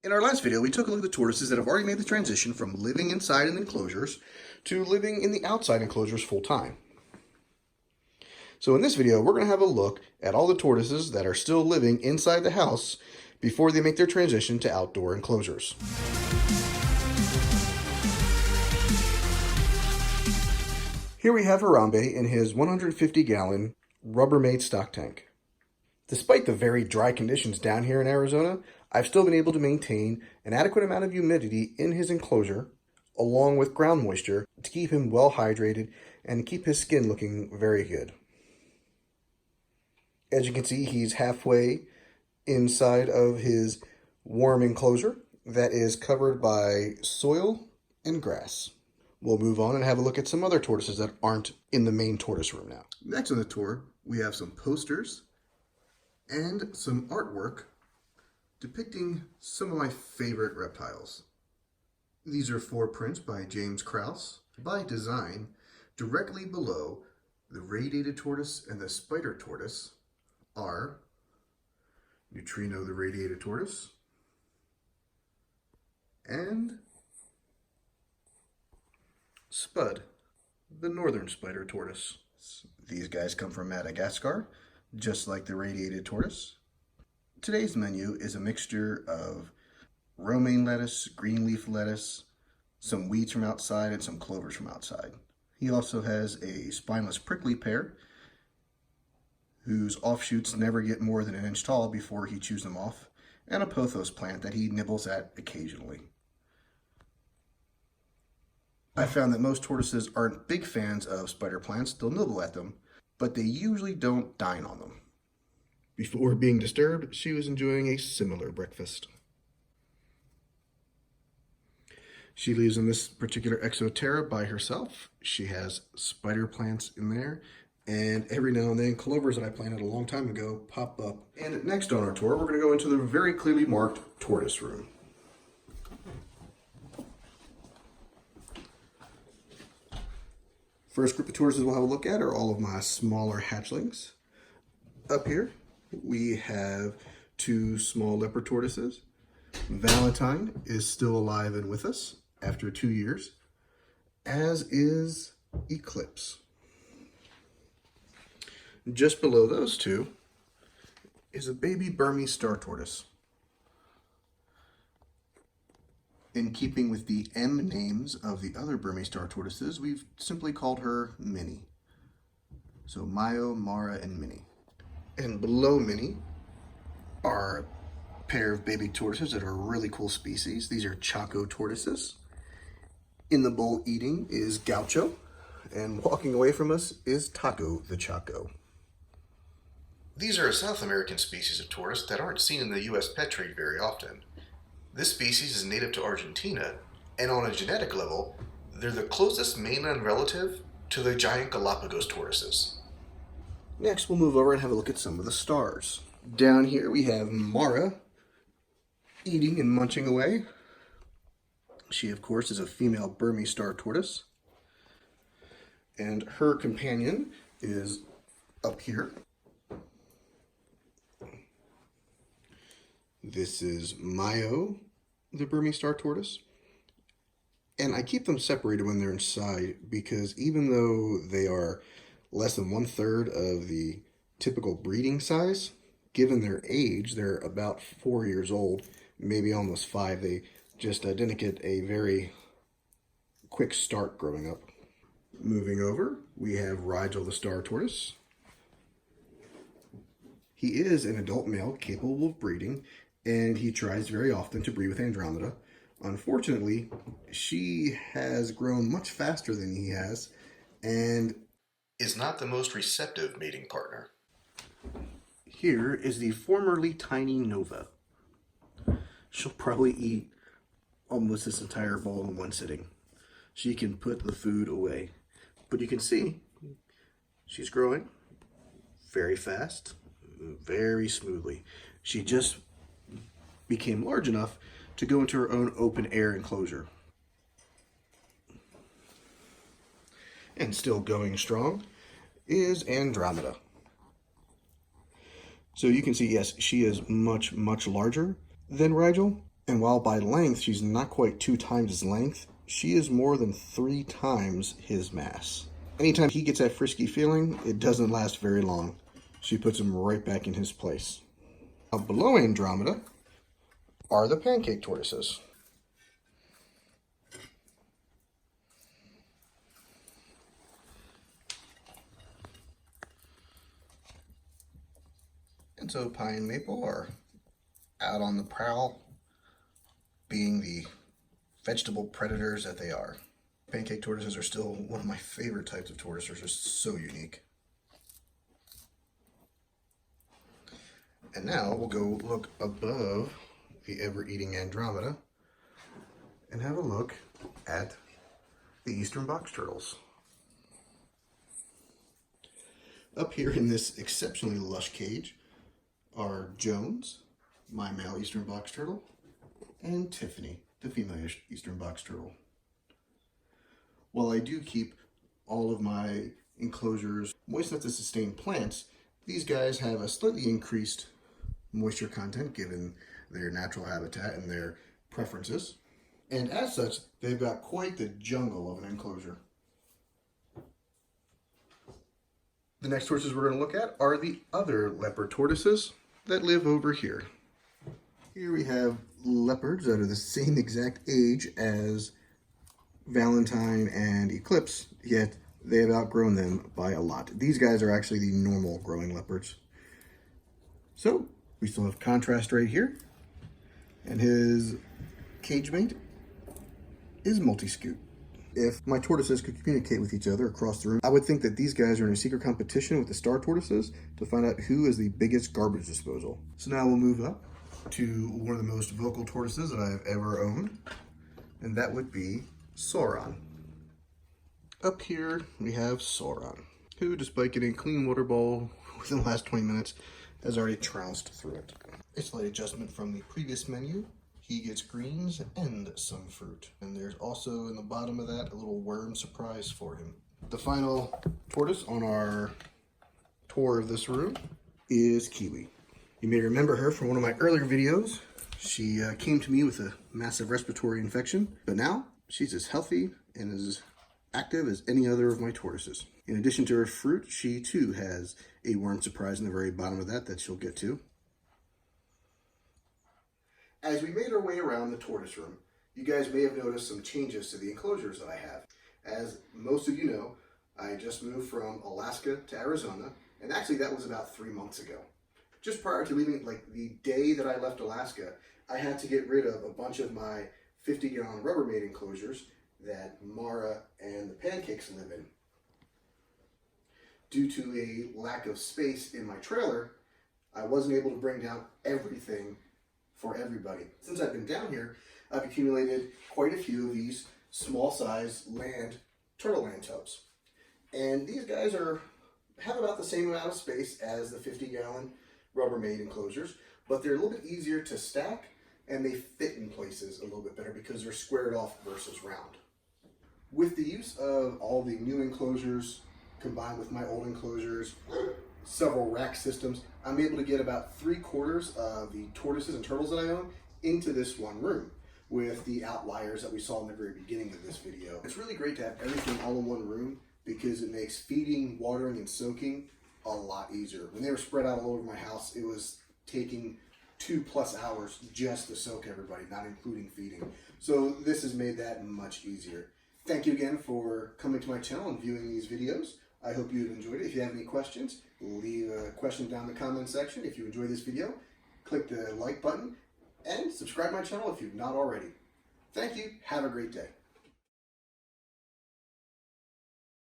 In our last video, we took a look at the tortoises that have already made the transition from living inside in enclosures to living in the outside enclosures full time. So in this video, we're going to have a look at all the tortoises that are still living inside the house before they make their transition to outdoor enclosures. Here we have Harambee in his 150-gallon Rubbermaid stock tank. Despite the very dry conditions down here in Arizona, I've still been able to maintain an adequate amount of humidity in his enclosure, along with ground moisture, to keep him well hydrated and keep his skin looking very good. As you can see, he's halfway inside of his warm enclosure that is covered by soil and grass. We'll move on and have a look at some other tortoises that aren't in the main tortoise room now. Next on the tour, we have some posters and some artwork depicting some of my favorite reptiles. These are 4 prints by James Krause by design directly below the radiated tortoise and the spider tortoise are Neutrino the radiated tortoise and Spud the northern spider tortoise. These guys come from Madagascar, just like the radiated tortoise. Today's menu is a mixture of romaine lettuce, green leaf lettuce, some weeds from outside, and some clovers from outside. He also has a spineless prickly pear, whose offshoots never get more than an inch tall before he chews them off, and a pothos plant that he nibbles at occasionally. I found that most tortoises aren't big fans of spider plants. They'll nibble at them, but they usually don't dine on them. Before being disturbed, she was enjoying a similar breakfast. She lives in this particular Exoterra by herself. She has spider plants in there, and every now and then clovers that I planted a long time ago pop up. And next on our tour, we're going to go into the very clearly marked tortoise room. First group of tortoises we'll have a look at are all of my smaller hatchlings. Up here, we have 2 small leopard tortoises. Valentine is still alive and with us after 2 years, as is Eclipse. Just below those 2 is a baby Burmese star tortoise. In keeping with the M names of the other Burmese star tortoises, we've simply called her Minnie. So Mayo, Mara, and Minnie. And below Minnie are a pair of baby tortoises that are a really cool species. These are Choco Tortoises. In the bowl eating is Gaucho, and walking away from us is Taco the Choco. These are a South American species of tortoise that aren't seen in the U.S. pet trade very often. This species is native to Argentina, and on a genetic level, they're the closest mainland relative to the giant Galapagos tortoises. Next, we'll move over and have a look at some of the stars. Down here we have Mara eating and munching away. She, of course, is a female Burmese star tortoise. And her companion is up here. This is Mayo, the Burmese star tortoise. And I keep them separated when they're inside because even though they are less than 1/3 of the typical breeding size, given their age, they're about 4 years old, maybe almost 5. They just didn't get a very quick start growing up. Moving over, we have Rigel the star tortoise. He is an adult male capable of breeding, and he tries very often to breed with Andromeda. Unfortunately, she has grown much faster than he has, and is not the most receptive mating partner. Here is the formerly tiny Nova. She'll probably eat almost this entire bowl in one sitting. She can put the food away. But you can see, she's growing very fast, very smoothly. She just became large enough to go into her own open air enclosure. And still going strong is Andromeda. So you can see, yes, she is much, much larger than Rigel, And while by length she's not quite 2 times his length, she is more than 3 times his mass. Anytime he gets that frisky feeling, it doesn't last very long. She puts him right back in his place. Now below Andromeda are the Pancake Tortoises. And so Pie and Maple are out on the prowl, being the vegetable predators that they are. Pancake tortoises are still one of my favorite types of tortoises. They're so unique. And now we'll go look above the ever-eating Andromeda and have a look at the eastern box turtles. Up here in this exceptionally lush cage are Jones, my male eastern box turtle, and Tiffany, the female eastern box turtle. While I do keep all of my enclosures moist enough to sustain plants, these guys have a slightly increased moisture content given their natural habitat and their preferences. And as such, they've got quite the jungle of an enclosure. The next tortoises we're going to look at are the other leopard tortoises that live over here. Here we have leopards that are the same exact age as Valentine and Eclipse, yet they have outgrown them by a lot. These guys are actually the normal growing leopards. So we still have Contrast right here, and his cage mate is Multi-Scoot. If my tortoises could communicate with each other across the room, I would think that these guys are in a secret competition with the star tortoises to find out who is the biggest garbage disposal. So now we'll move up to one of the most vocal tortoises that I've ever owned, and that would be Sauron. Up here we have Sauron, who, despite getting a clean water bowl within the last 20 minutes, has already trounced through it. A slight adjustment from the previous menu. He gets greens and some fruit. And there's also in the bottom of that a little worm surprise for him. The final tortoise on our tour of this room is Kiwi. You may remember her from one of my earlier videos. She came to me with a massive respiratory infection, but now she's as healthy and as active as any other of my tortoises. In addition to her fruit, she too has a worm surprise in the very bottom of that she'll get to. As we made our way around the tortoise room, you guys may have noticed some changes to the enclosures that I have. As most of you know, I just moved from Alaska to Arizona, and actually that was about 3 months ago. Just prior to leaving, like the day that I left Alaska, I had to get rid of a bunch of my 50-gallon Rubbermaid enclosures that Mara and the Pancakes live in. Due to a lack of space in my trailer, I wasn't able to bring down everything for everybody. Since I've been down here, I've accumulated quite a few of these small size turtle land tubs. And these guys have about the same amount of space as the 50-gallon Rubbermaid enclosures, but they're a little bit easier to stack and they fit in places a little bit better because they're squared off versus round. With the use of all the new enclosures combined with my old enclosures, several rack systems, I'm able to get about 3/4 of the tortoises and turtles that I own into this one room with the outliers that we saw in the very beginning of this video. It's really great to have everything all in one room because it makes feeding, watering, and soaking a lot easier. When they were spread out all over my house, it was taking 2+ hours just to soak everybody, not including feeding. So this has made that much easier. Thank you again for coming to my channel and viewing these videos. I hope you enjoyed it. If you have any questions, leave a question down in the comment section. If you enjoyed this video, click the like button and subscribe to my channel if you've not already. Thank you. Have a great day.